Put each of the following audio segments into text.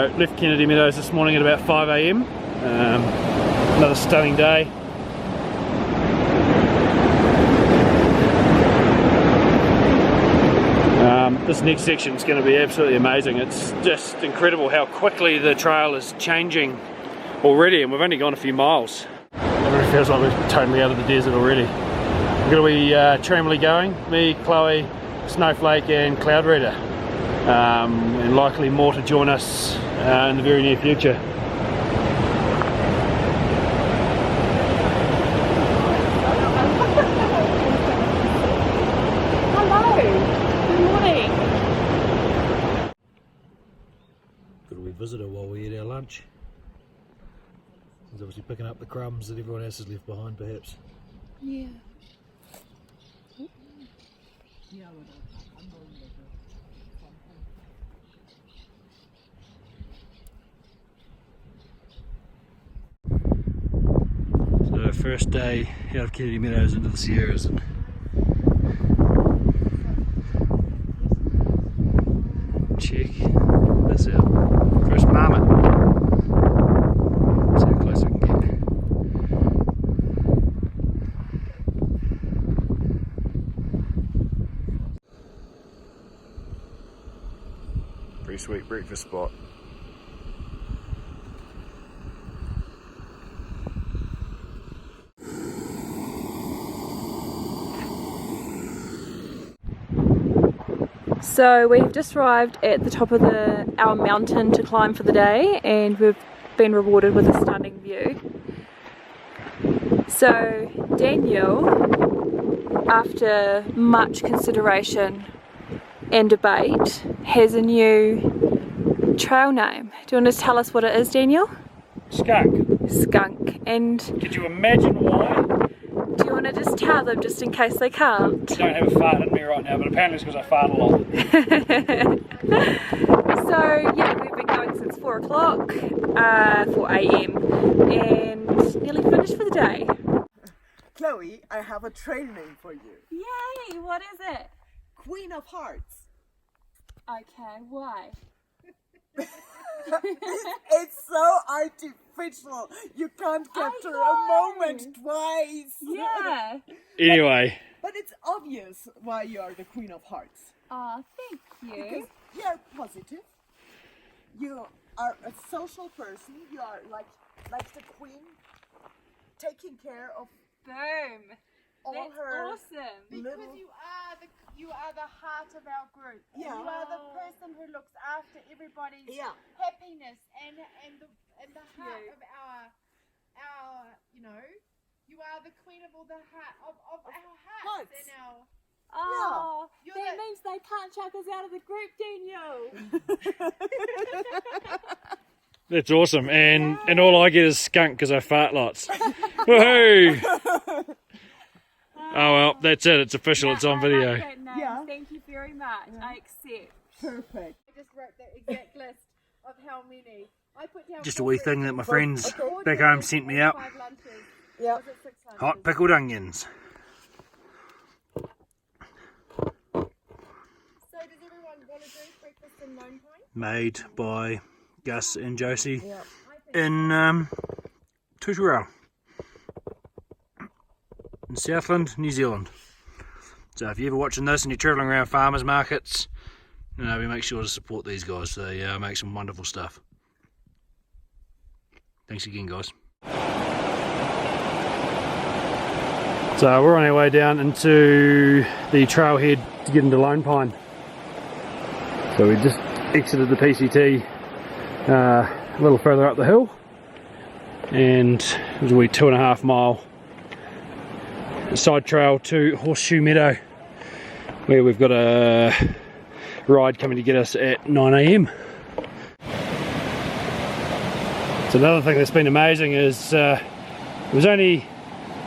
So left Kennedy Meadows this morning at about 5 AM. Another stunning day. This next section is going to be absolutely amazing. It's just incredible how quickly the trail is changing already, and we've only gone a few miles. It really feels like we're totally out of the desert already. We're going to be tramily going, me, Chloe, Snowflake and Cloud Reader, and likely more to join us in the very near future. Visitor while we eat our lunch. He's obviously picking up the crumbs that everyone else has left behind, perhaps. Yeah. So first day out of Kennedy Meadows into the Sierras. And check this out. First marmot. See how close I can get. Pretty sweet breakfast spot. So we've just arrived at the top of our mountain to climb for the day, and we've been rewarded with a stunning view. So Daniel, after much consideration and debate, has a new trail name. Do you want to tell us what it is, Daniel? Skunk. Skunk. And could you imagine why? do you want to just tell them, just in case they can't? I don't have a fart in me right now, but apparently it's because I fart a lot. So yeah, we've been going since 4 o'clock, 4 AM, and nearly finished for the day. Chloe, I have a trail name for you. Yay! What is it? Queen of Hearts. Okay, why? It's so artificial. You can't capture a moment twice. Yeah. Anyway. But it's obvious why you are the Queen of Hearts. Oh, thank you. Because you're positive. You are a social person. You are like the queen, taking care of Boom. all That's her awesome. little. Because you are the heart of our group. And Yeah. you are the person who looks after everybody's Yeah. happiness and the heart of our you know, you are the queen of all the heart of our hearts Hearts. and our Oh, You're that the- means they can't chuck us out of the group, Daniel. That's awesome, and all I get is skunk because I fart lots. Woohoo! Oh well, that's it. It's official. It's on video. I like that name. Yeah. Thank you very much. I accept. Perfect. I just wrote the exact list of how many. I put down Just a wee thing that my friends four back dinners home sent me and out. 5 lunches. Yeah. Was it 6 lunches? Hot pickled onions. So does everyone want to do breakfast in Lone Pine? Made by Gus and Josie Yeah. in Tutorel in Southland, New Zealand. So if you're ever watching this and you're travelling around farmers markets, you know, we make sure to support these guys. They make some wonderful stuff. Thanks again, guys. So we're on our way down into the trailhead to get into Lone Pine. So we just exited the PCT a little further up the hill, and it was a wee 2.5 mile side trail to Horseshoe Meadow, where we've got a ride coming to get us at 9 AM. So another thing that's been amazing is it was only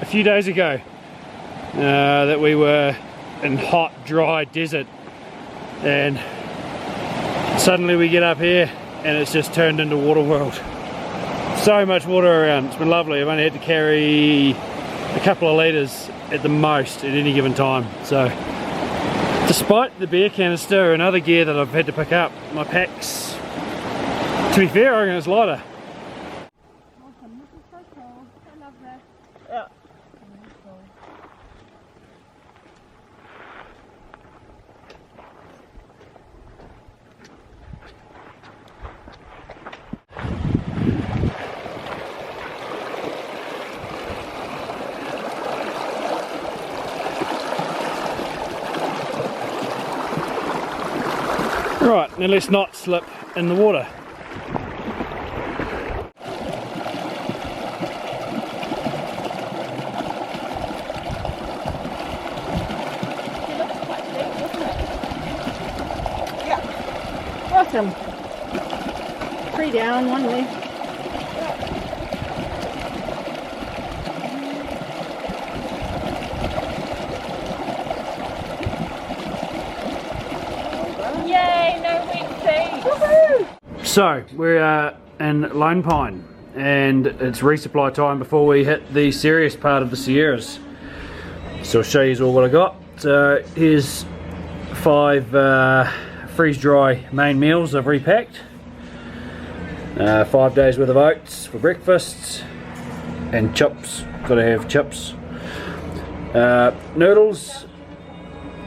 a few days ago that we were in hot, dry desert, and suddenly we get up here and it's just turned into water world. So much water around. It's been lovely. I've only had to carry a couple of litres at the most at any given time. So despite the beer canister and other gear that I've had to pick up, my pack's To be fair, I reckon it's lighter. Awesome, this is so cool. I love this. Yeah. Right, now let's not slip in the water. Awesome. 3 down, 1 left. Yay, no weak feet. Woohoo! So, we're in Lone Pine and it's resupply time before we hit the serious part of the Sierras. So I'll show you all what I got. So here's 5 freeze-dry main meals I've repacked. 5 days worth of oats for breakfast and chips, gotta have chips. Noodles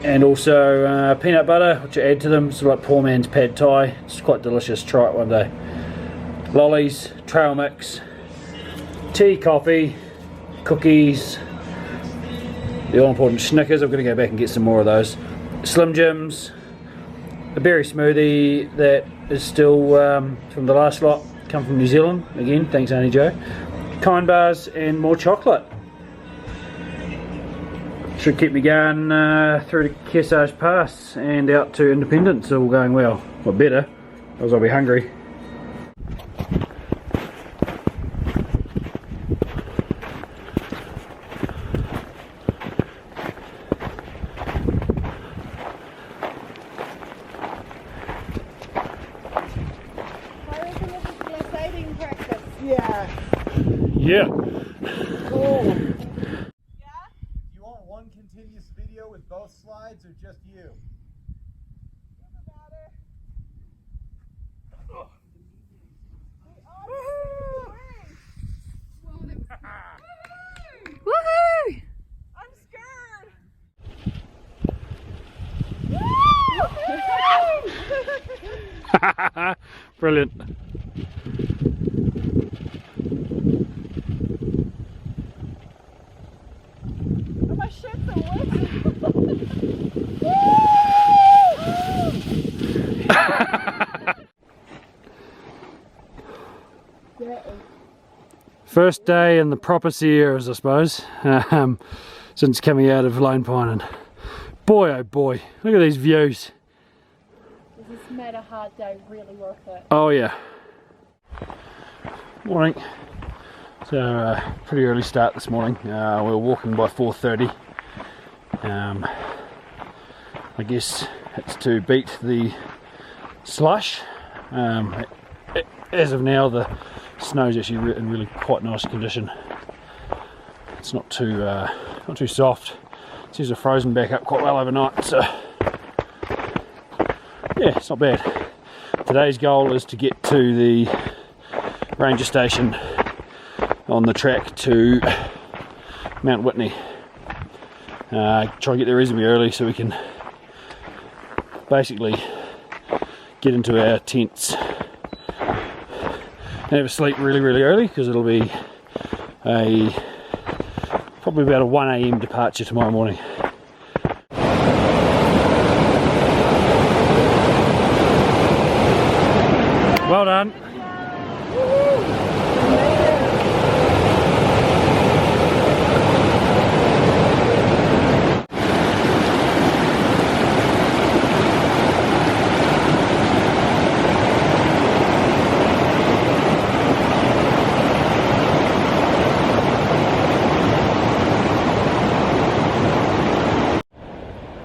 and also peanut butter, which I add to them, sort of like poor man's pad thai. It's quite delicious, try it one day. Lollies, trail mix, tea, coffee, cookies, the all important Snickers. I'm going to go back and get some more of those. Slim Jims, a berry smoothie that is still from the last lot, come from New Zealand, again, thanks Auntie Joe. Kind bars and more chocolate. Should keep me going through to Kearsarge Pass and out to Independence, all going well. Well, better, otherwise I'll be hungry. I reckon this is glissading practice. Yeah. Yeah. Cool. You want one continuous video with both slides or just you? Woohoo! I'm scared. Brilliant. My shit's so wet. First day in the proper Sierras, I suppose, since coming out of Lone Pine, and boy oh boy, look at these views. This has made a hard day really worth it. Oh yeah. Morning. So pretty early start this morning. We were walking by 4:30. I guess it's to beat the slush. As of now, the snow's actually in really quite nice condition. It's not too soft. It seems to have frozen back up quite well overnight. So yeah, it's not bad. Today's goal is to get to the ranger station on the track to Mount Whitney. Try and get there reasonably early so we can basically get into our tents and have a sleep really early, because it'll be probably about a 1 AM departure tomorrow morning. Well done.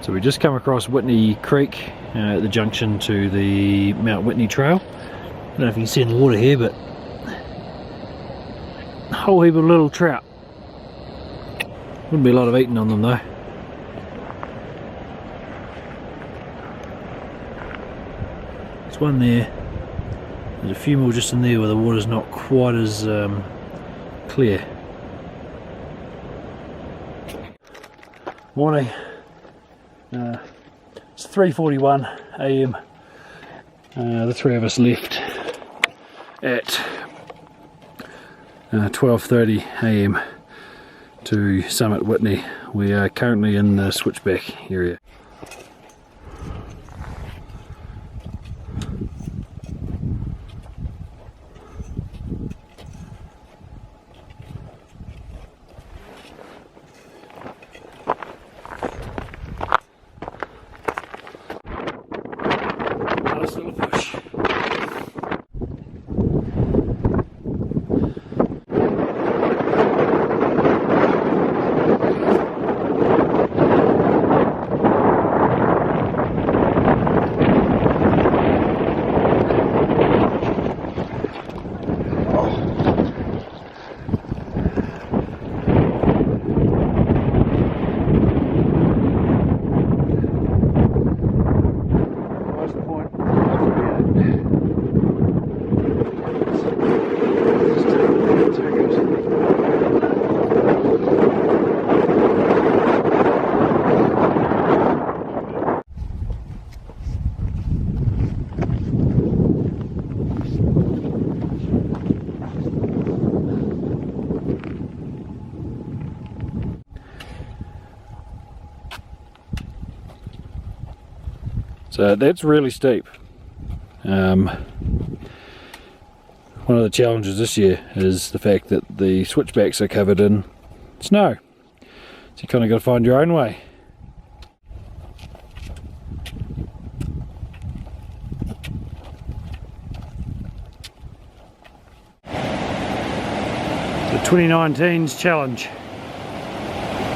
So we just come across Whitney Creek at the junction to the Mount Whitney Trail. I don't know if you can see in the water here, but a whole heap of little trout. Wouldn't be a lot of eating on them though. There's one there, There's a few more just in there where the water's not quite as clear. Morning. It's 3:41 AM. The three of us left at 12:30 AM to summit Whitney. We are currently in the switchback area. Nice little push. So that's really steep. One of the challenges this year is the fact that the switchbacks are covered in snow. So you kind of got to find your own way. The 2019's challenge.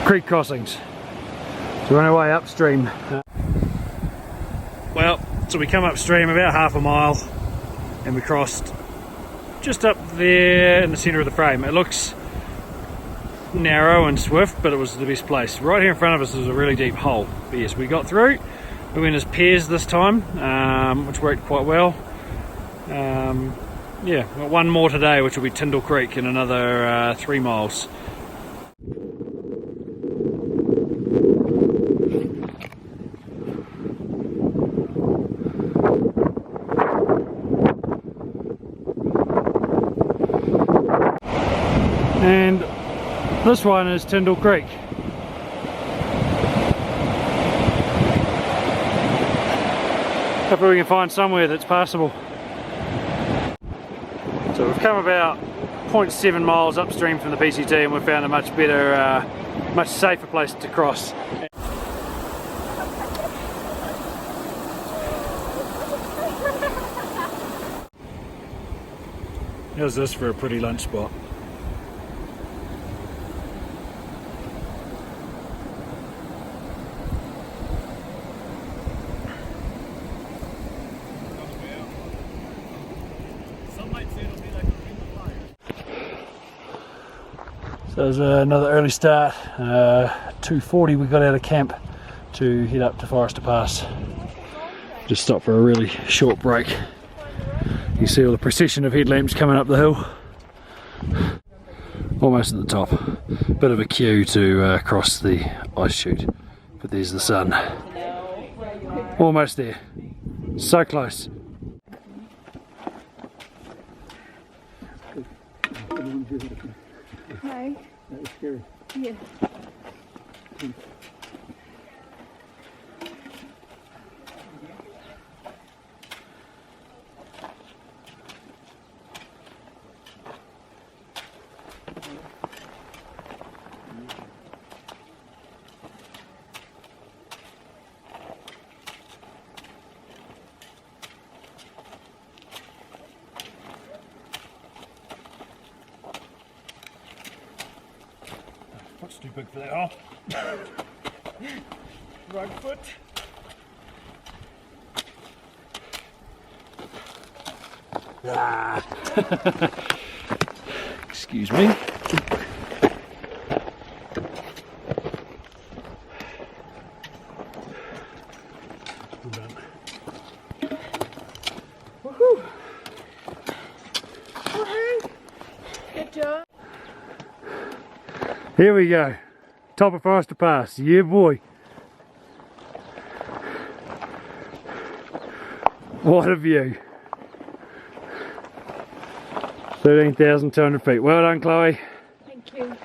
Creek crossings. So we're on our way upstream. Well, so we come upstream about half a mile and we crossed just up there in the centre of the frame. It looks narrow and swift, but it was the best place. Right here in front of us is a really deep hole. But yes, we got through. We went as pairs this time, which worked quite well. Yeah, got one more today, which will be Tyndall Creek in another 3 miles. And this one is Tyndall Creek. Hopefully we can find somewhere that's passable. So we've come about 0.7 miles upstream from the PCT and we've found a much better, much safer place to cross. How's this for a pretty lunch spot? So it was another early start, 2:40 we got out of camp to head up to Forester Pass. Just stopped for a really short break. You see all the procession of headlamps coming up the hill. Almost at the top. Bit of a queue to cross the ice chute, but there's the sun. Almost there. So close. Hi. That was scary. Yeah. Foot's too big for that hole. Right foot. Ah. Excuse me. Here we go. Top of Forester Pass. Yeah, boy. What a view. 13,200 feet. Well done, Chloe. Thank you.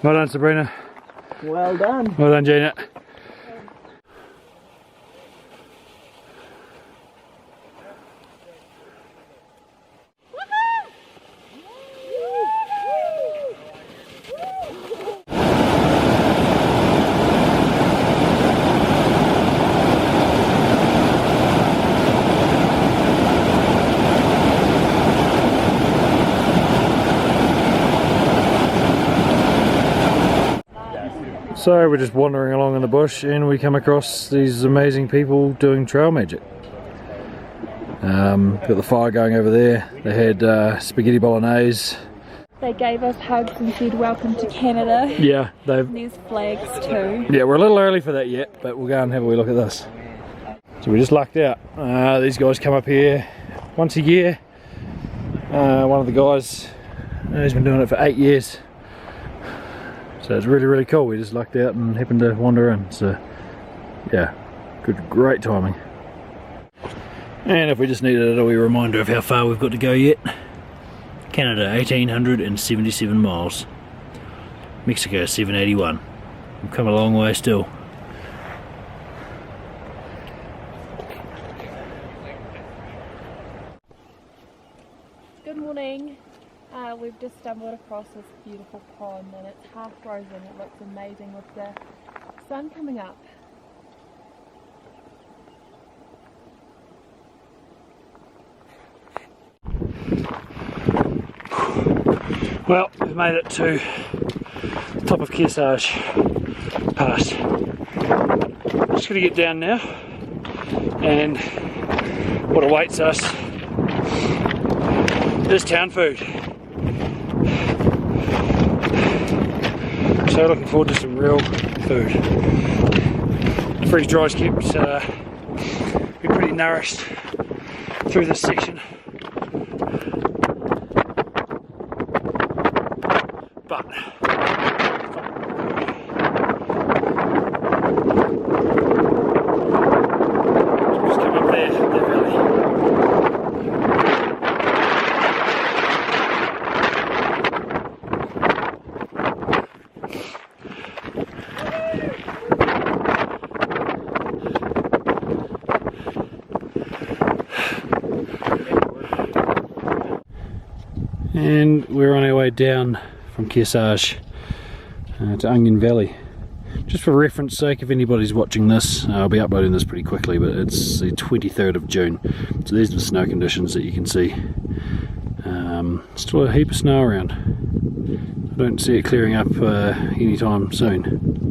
Well done, Sabrina. Well done. Well done, Gina. So we're just wandering along in the bush and we come across these amazing people doing trail magic. Got the fire going over there. They had spaghetti bolognese. They gave us hugs and said welcome to Canada. Yeah, And there's flags too. yeah, we're a little early for that yet, but we'll go and have a wee look at this. So we just lucked out. These guys come up here once a year. One of the guys, he's been doing it for 8 years. So it's really, really cool. We just lucked out and happened to wander in. So yeah, great timing. And if we just needed a wee reminder of how far we've got to go yet. Canada 1,877 miles. Mexico 781. We've come a long way still. Good morning. We've just stumbled across this beautiful pond and it's half frozen. It looks amazing with the sun coming up. Well, we've made it to the top of Kearsarge Pass. Just going to get down now, and what awaits us is town food. So looking forward to some real food. The freeze dry's kept me pretty nourished through this section. But just come up there, that valley. And we're on our way down from Kearsarge to Onion Valley. Just for reference sake, if anybody's watching this, I'll be uploading this pretty quickly, but it's the 23rd of June. So there's the snow conditions that you can see. Still a heap of snow around. I don't see it clearing up anytime soon.